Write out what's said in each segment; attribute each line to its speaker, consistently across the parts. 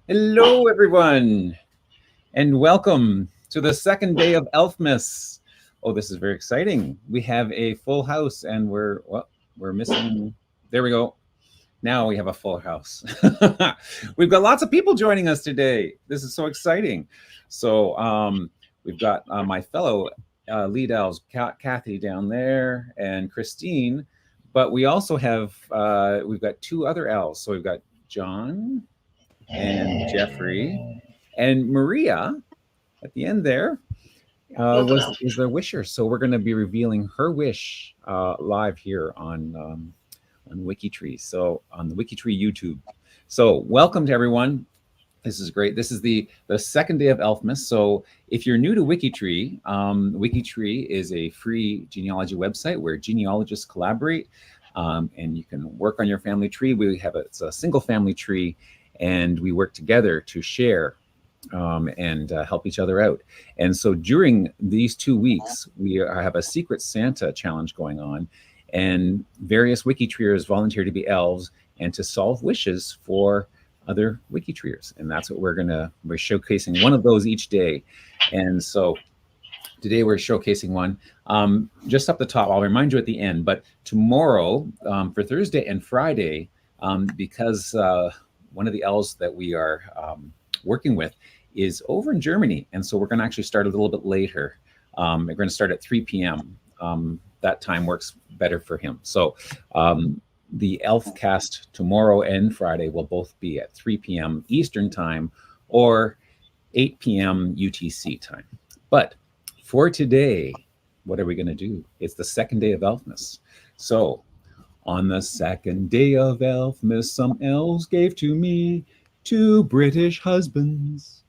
Speaker 1: Hello, everyone, and welcome to the second day of Elfmas. Oh, this is very exciting. We have a full house, and we're missing. There we go. Now we have a full house. We've got lots of people joining us today. This is so exciting. So we've got my fellow lead elves, Kathy down there, and Christine. But we also have we've got two other elves. So we've got John and Jeffrey and Maria at the end there was the wisher. So we're going to be revealing her wish live here on WikiTree. So on the WikiTree YouTube. So welcome to everyone. This is great. This is the second day of Elfmas. So if you're new to WikiTree, WikiTree is a free genealogy website where genealogists collaborate, and you can work on your family tree. It's a single family tree, and we work together to share and help each other out. And so during these 2 weeks, we have a Secret Santa challenge going on, and various WikiTreeers volunteer to be elves and to solve wishes for other WikiTreeers. And that's what we're showcasing one of those each day. And so today we're showcasing one just up the top. I'll remind you at the end, but tomorrow for Thursday and Friday, because one of the elves that we are working with is over in Germany. And so we're going to actually start a little bit later. We're going to start at 3 p.m. That time works better for him. So the LiveCast tomorrow and Friday will both be at 3 p.m. Eastern time or 8 p.m. UTC time. But for today, what are we going to do? It's the second day of Elfmas. So on the second day of Elfmas, some elves gave to me 2 British husbands.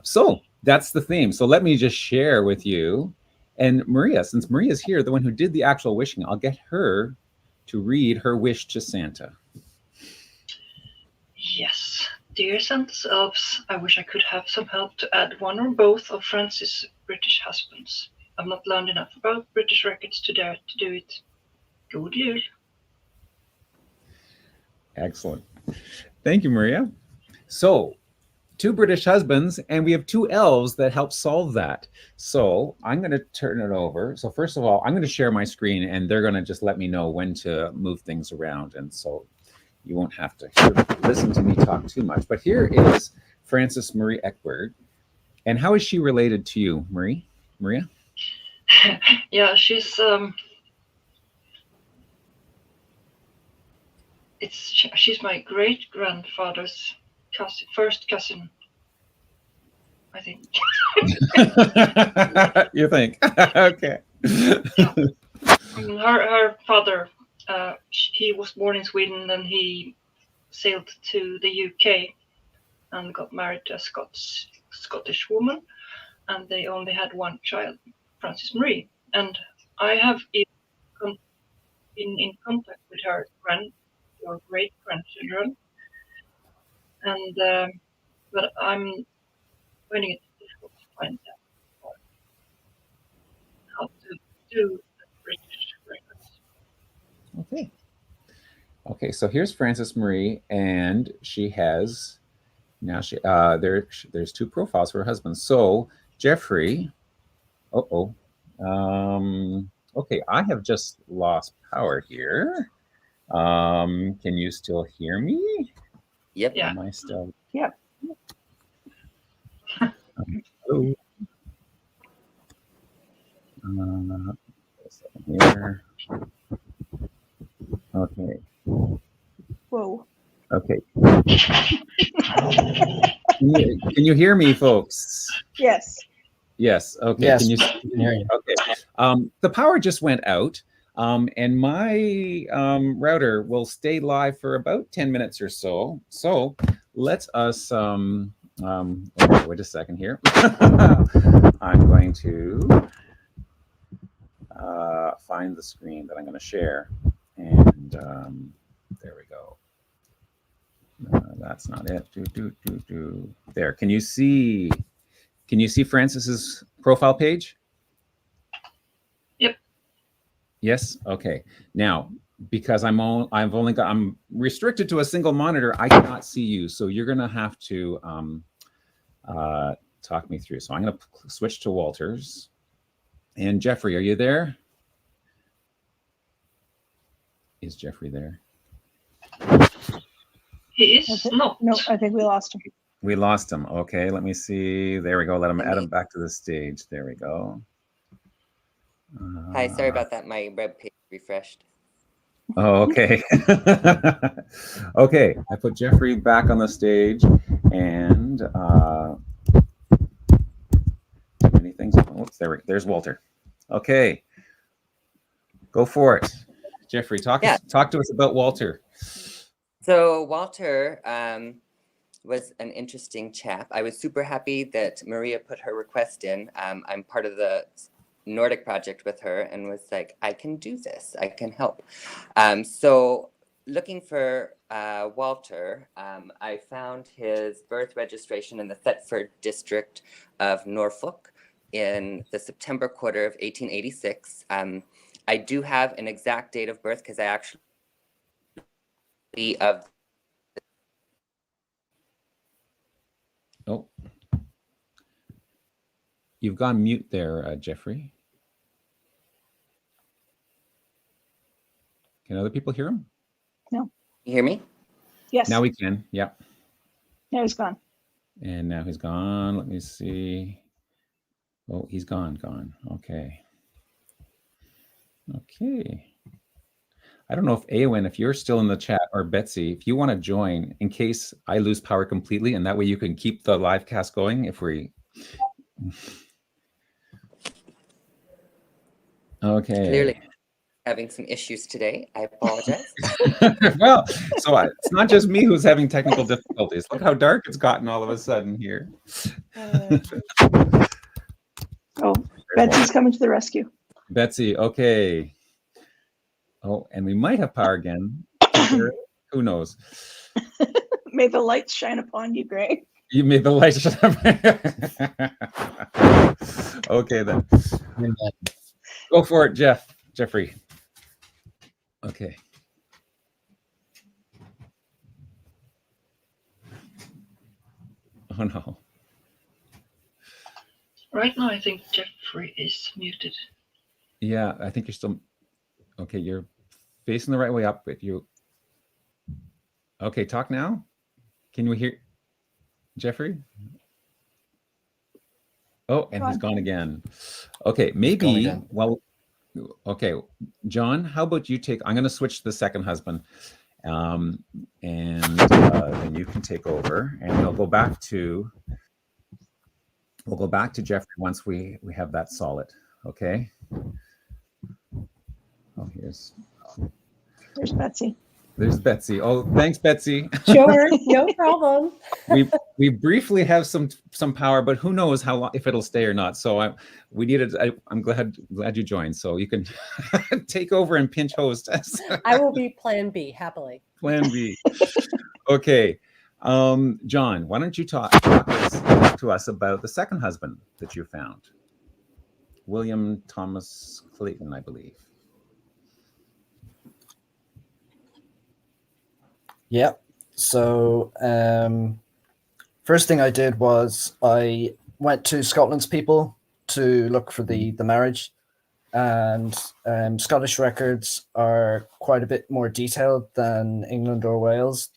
Speaker 1: So that's the theme. So let me just share with you. And Maria, since Maria's here, the one who did the actual wishing, I'll get her to read her wish to Santa.
Speaker 2: Yes. Dear Santa's elves, I wish I could have some help to add one or both of Francis' British husbands. I've not learned enough about British records to dare to do it. God jul.
Speaker 1: Excellent. Thank you, Maria. So 2 British husbands, and we have 2 elves that help solve that. So I'm going to turn it over. So first of all, I'm going to share my screen, and they're going to just let me know when to move things around. And so you won't have to listen to me talk too much. But here is Frances Marie Eckberg. And how is she related to you, Maria?
Speaker 2: Yeah, she's my great grandfather's first cousin, I think.
Speaker 1: You think? Okay.
Speaker 2: Yeah. Her father, he was born in Sweden, and he sailed to the UK and got married to a Scottish woman, and they only had one child, Frances Marie. And I have been in contact with her great grandchildren, and but I'm finding it difficult to find out how to do the British records.
Speaker 1: Okay. So here's Frances Marie, and she has there's 2 profiles for her husband. So Jeffrey, okay, I have just lost power here. Can you still hear me?
Speaker 3: Yep.
Speaker 2: Yeah.
Speaker 1: Am I still?
Speaker 3: Yep.
Speaker 1: Hello. A second here. Okay.
Speaker 3: Whoa.
Speaker 1: Okay. Can you hear me, folks?
Speaker 3: Yes.
Speaker 1: Yes. Okay.
Speaker 4: Yes.
Speaker 1: Can you hear you? Okay. The power just went out, and my router will stay live for about 10 minutes or so. So let us. Okay, wait a second here. I'm going to find the screen that I'm going to share, and there we go. That's not it. There. Can you see Francis's profile page?
Speaker 2: Yep.
Speaker 1: Yes. Okay. Now because I'm restricted to a single monitor. I cannot see you, so you're gonna have to talk me through. So I'm gonna switch to Walter's. And Jeffrey, are you there? Is Jeffrey there?
Speaker 2: He is not.
Speaker 3: No, I think we lost him.
Speaker 1: We lost him. Okay, let me see. There we go. Let him add him back to the stage. There we go.
Speaker 4: Hi, sorry about that. My web page refreshed.
Speaker 1: Oh, okay. Okay, I put Jeffrey back on the stage, and many things. Oops, there's Walter. Okay, go for it, Jeffrey. Talk to us about Walter.
Speaker 4: So Walter was an interesting chap. I was super happy that Maria put her request in. I'm part of the Nordic project with her and was like, I can do this. I can help. So looking for Walter, I found his birth registration in the Thetford district of Norfolk in the September quarter of 1886. I do have an exact date of birth because I actually
Speaker 1: Oh, you've gone mute there, Jeffrey. Can other people hear him?
Speaker 3: No.
Speaker 4: You hear me?
Speaker 3: Yes.
Speaker 1: Now we can. Yeah.
Speaker 3: Now he's gone.
Speaker 1: And now he's gone. Let me see. Oh, he's gone. Okay. Okay. I don't know if Eowyn, if you're still in the chat, or Betsy, if you want to join in case I lose power completely, and that way you can keep the live cast going if we... Okay.
Speaker 4: Clearly having some issues today. I apologize.
Speaker 1: Well, so it's not just me who's having technical difficulties. Look how dark it's gotten all of a sudden here.
Speaker 3: Oh, Betsy's coming to the rescue.
Speaker 1: Betsy, okay. Oh, and we might have power again. Who knows?
Speaker 3: May the lights shine upon you, Greg.
Speaker 1: You made the lights shine. Okay, then. Go for it, Jeffrey. Okay. Oh, no.
Speaker 2: Right now, I think Jeffrey is muted.
Speaker 1: Yeah, I think you're still... Okay, you're facing the right way up, but you... Okay, talk now. Can we hear Jeffrey? Oh, and he's gone again. Okay, maybe... Well, okay, John, how about you take... I'm going to switch to the second husband. And then you can take over, and we'll go back to Jeffrey once we have that solid. Okay. Oh, there's
Speaker 3: Betsy.
Speaker 1: There's Betsy. Oh, thanks, Betsy.
Speaker 5: Sure, no problem.
Speaker 1: we briefly have some power, but who knows how long, if it'll stay or not. So I'm glad you joined. So you can take over and pinch host us.
Speaker 5: I will be Plan B happily.
Speaker 1: Plan B. Okay, John, why don't you talk to us about the second husband that you found, William Thomas Clayton, I believe.
Speaker 6: Yeah. So first thing I did was I went to Scotland's people to look for the marriage, and Scottish records are quite a bit more detailed than England or Wales.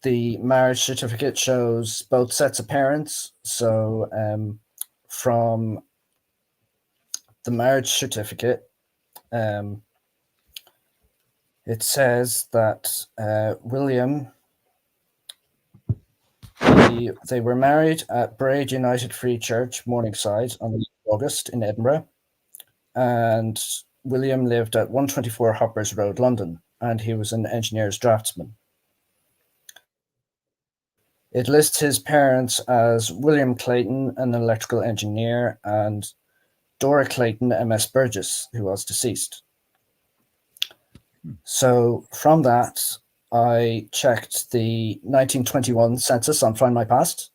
Speaker 6: The marriage certificate shows both sets of parents. So from the marriage certificate, it says that William, they were married at Braid United Free Church, Morningside, on the 8th of August in Edinburgh. And William lived at 124 Hoppers Road, London, and he was an engineer's draftsman. It lists his parents as William Clayton, an electrical engineer, and Dora Clayton, MS Burgess, who was deceased. So from that, I checked the 1921 census on Find My Past,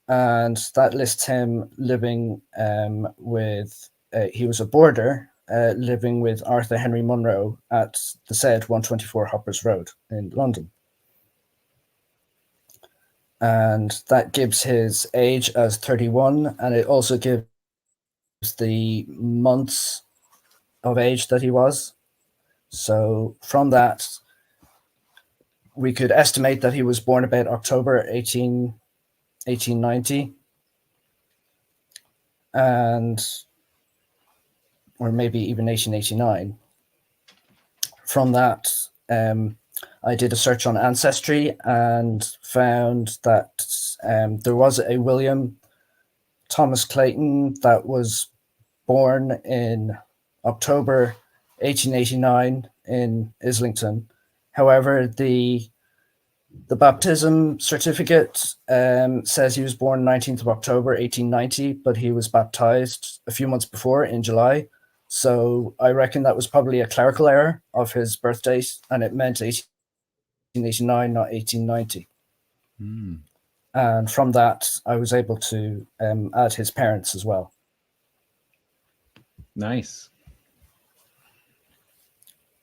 Speaker 6: and that lists him living with, he was a boarder living with Arthur Henry Munro at the said 124 Hoppers Road in London. And that gives his age as 31, and it also gives the months of age that he was. So from that, we could estimate that he was born about October 1890, or maybe even 1889. From that, I did a search on Ancestry and found that there was a William Thomas Clayton that was born in October 1889 in Islington. However, the baptism certificate says he was born 19th of October 1890, but he was baptized a few months before in July. So I reckon that was probably a clerical error of his birth date, and it meant 1889, not 1890.
Speaker 1: Mm.
Speaker 6: And from that, I was able to add his parents as well.
Speaker 1: Nice.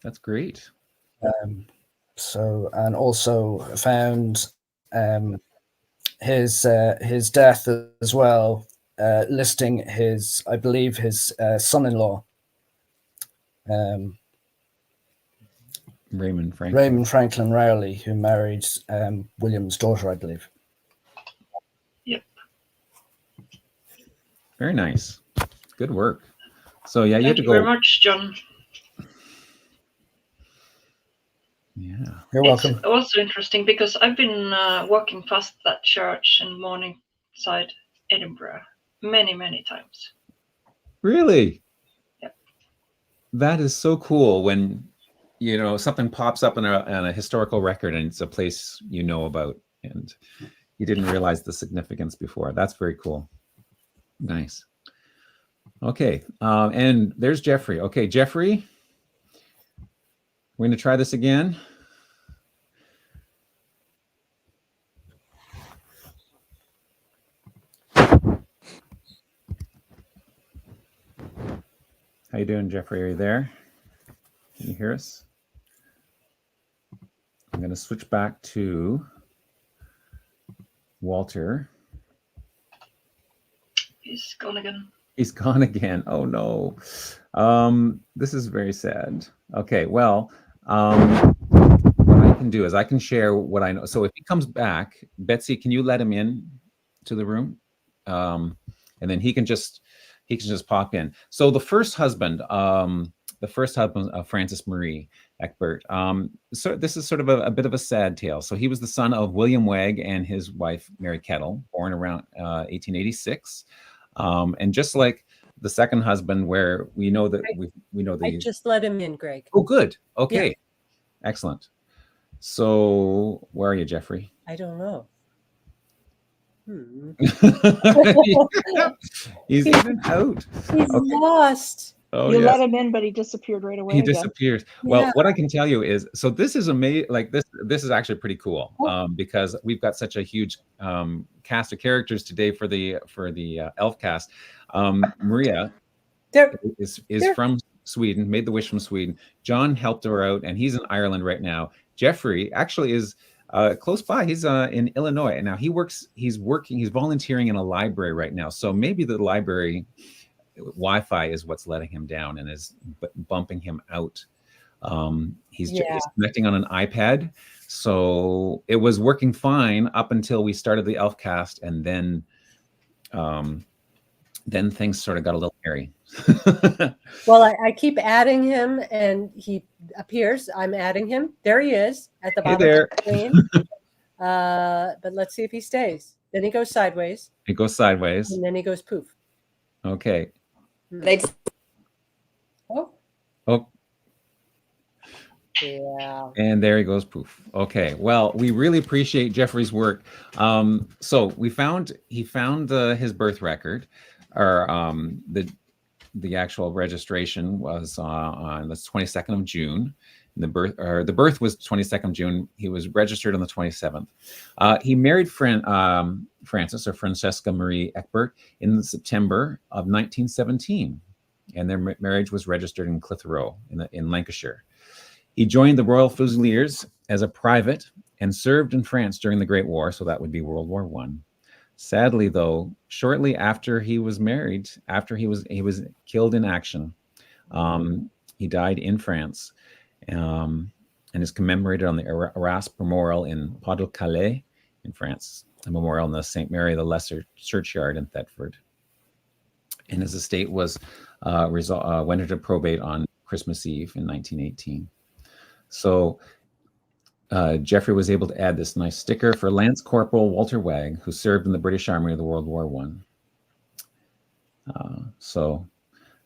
Speaker 1: That's great.
Speaker 6: So, and also found his death as well, listing his, I believe, his son-in-law,
Speaker 1: Raymond Franklin.
Speaker 6: Raymond Franklin Rowley, who married William's daughter, I believe.
Speaker 2: Yep.
Speaker 1: Very nice. Good work. So yeah, you have
Speaker 2: Thank
Speaker 1: to
Speaker 2: you
Speaker 1: go.
Speaker 2: very much, John.
Speaker 1: Yeah.
Speaker 6: You're welcome.
Speaker 2: It's also interesting because I've been walking past that church in Morningside, Edinburgh, many, many times.
Speaker 1: Really?
Speaker 2: Yep.
Speaker 1: That is so cool when, you know, something pops up on a historical record and it's a place you know about and you didn't realize the significance before. That's very cool. Nice. Okay. And there's Jeffrey. Okay, Jeffrey, we're going to try this again. How you doing, Jeffrey? Are you there? Can you hear us? I'm going to switch back to Walter.
Speaker 2: He's gone again.
Speaker 1: He's gone again. Oh no. This is very sad. Okay, well, what I can do is I can share what I know. So if he comes back, Betsy, can you let him in to the room? And then he can just pop in. So the first husband of Frances Marie Egbert. So this is sort of a bit of a sad tale. So he was the son of William Wagg and his wife Mary Kettle, born around 1886. And just like the second husband, where we know that we know
Speaker 5: I
Speaker 1: the.
Speaker 5: just let him in, Greg.
Speaker 1: Oh, good. Okay,
Speaker 5: Yeah.
Speaker 1: Excellent. So where are you, Jeffrey?
Speaker 5: I don't know.
Speaker 1: He's in and out.
Speaker 5: He's lost.
Speaker 1: Oh,
Speaker 3: You
Speaker 1: yes.
Speaker 3: let him in, but he disappeared right away.
Speaker 1: He
Speaker 3: again.
Speaker 1: disappears. Well,
Speaker 5: Yeah.
Speaker 1: what I can tell you is, so this is amazing. Like this is actually pretty cool because we've got such a huge cast of characters today for the LiveCast. Maria is from Sweden, made the wish from Sweden. John helped her out, and he's in Ireland right now. Jeffrey actually is close by. He's in Illinois, and now he's volunteering in a library right now. So maybe the library Wi-Fi is what's letting him down and is bumping him out. He's connecting on an iPad, so it was working fine up until we started the LiveCast, and then things sort of got a little hairy.
Speaker 5: Well, I keep adding him, and he appears. I'm adding him. There he is at the bottom of the screen. But let's see if he stays. Then he goes sideways.
Speaker 1: He goes sideways.
Speaker 5: And then he goes poof.
Speaker 1: Okay.
Speaker 5: Oh. Yeah.
Speaker 1: And there he goes, poof. Okay. Well, we really appreciate Jeffrey's work. So he found his birth record, or the actual registration was on the 22nd of June. The birth was 22nd of June. He was registered on the 27th. He married Frances, or Francesca Marie Egbert, in September of 1917. and their marriage was registered in Clitheroe in Lancashire. He joined the Royal Fusiliers as a private and served in France during the Great War, so that would be World War I. Sadly, though, shortly after he was married, after he was killed in action, he died in France, and is commemorated on the Arras Memorial in Pas-de-Calais in France, a memorial in the St. Mary the Lesser churchyard in Thetford. And his estate was went into probate on Christmas Eve in 1918. So Geoffrey was able to add this nice sticker for Lance Corporal Walter Wagg, who served in the British Army of the World War I. So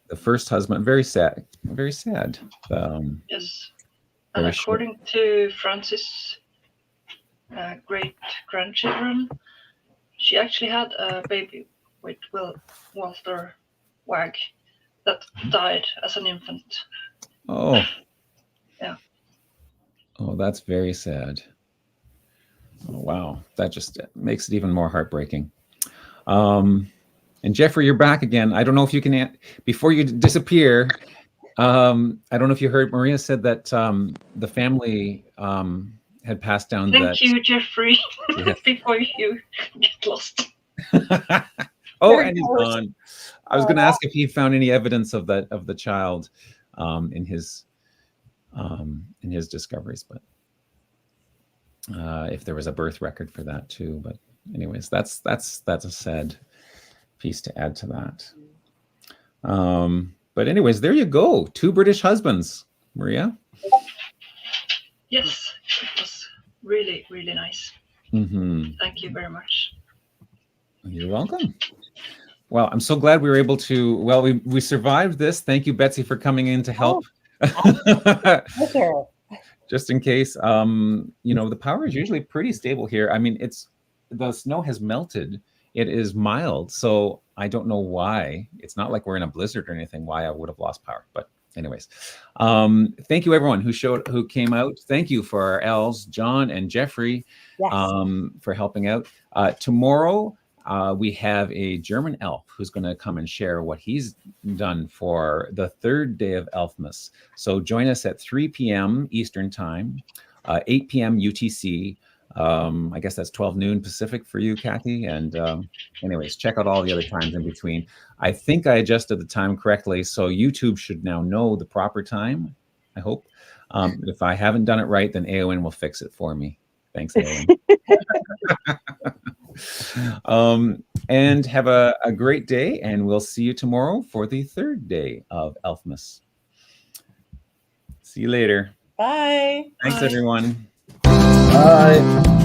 Speaker 1: the first husband, very sad, very sad.
Speaker 2: Yes, and according to Francis' great-grandchildren, she actually had a baby with Walter Wagg that died as an infant.
Speaker 1: Oh.
Speaker 2: Yeah.
Speaker 1: Oh, that's very sad. Oh, wow. That just makes it even more heartbreaking. And Geoffrey, you're back again. I don't know if you can, before you disappear, I don't know if you heard Maria said that the family had passed down
Speaker 2: Thank you, Geoffrey,
Speaker 1: yeah.
Speaker 2: before you get lost.
Speaker 1: Oh, and he's gone. I was going to ask if he found any evidence of the child in his discoveries, but if there was a birth record for that too. But anyways, that's a sad piece to add to that. But anyways, there you go. 2 British husbands, Maria.
Speaker 2: Yes, it was really, really nice.
Speaker 1: Mm-hmm.
Speaker 2: Thank you very much.
Speaker 1: You're welcome. Well, I'm so glad we were able to, well, we survived this. Thank you, Betsy, for coming in to help. Just in case, the power is usually pretty stable here. I mean, the snow has melted. It is mild, so I don't know why. It's not like we're in a blizzard or anything, why I would have lost power. But anyways, thank you everyone who came out. Thank you for our elves, John and Geoffrey, for helping out. Tomorrow, we have a German elf who's going to come and share what he's done for the 3rd day of Elfmas. So join us at 3 p.m. Eastern Time, 8 p.m. UTC. I guess that's 12 noon Pacific for you, Kathy. And anyways, check out all the other times in between. I think I adjusted the time correctly, so YouTube should now know the proper time, I hope. If I haven't done it right, then AON will fix it for me. Thanks, AON. And have a great day, and we'll see you tomorrow for the 3rd day of Elfmas. See you later.
Speaker 5: Bye.
Speaker 1: Thanks, everyone.
Speaker 6: Bye.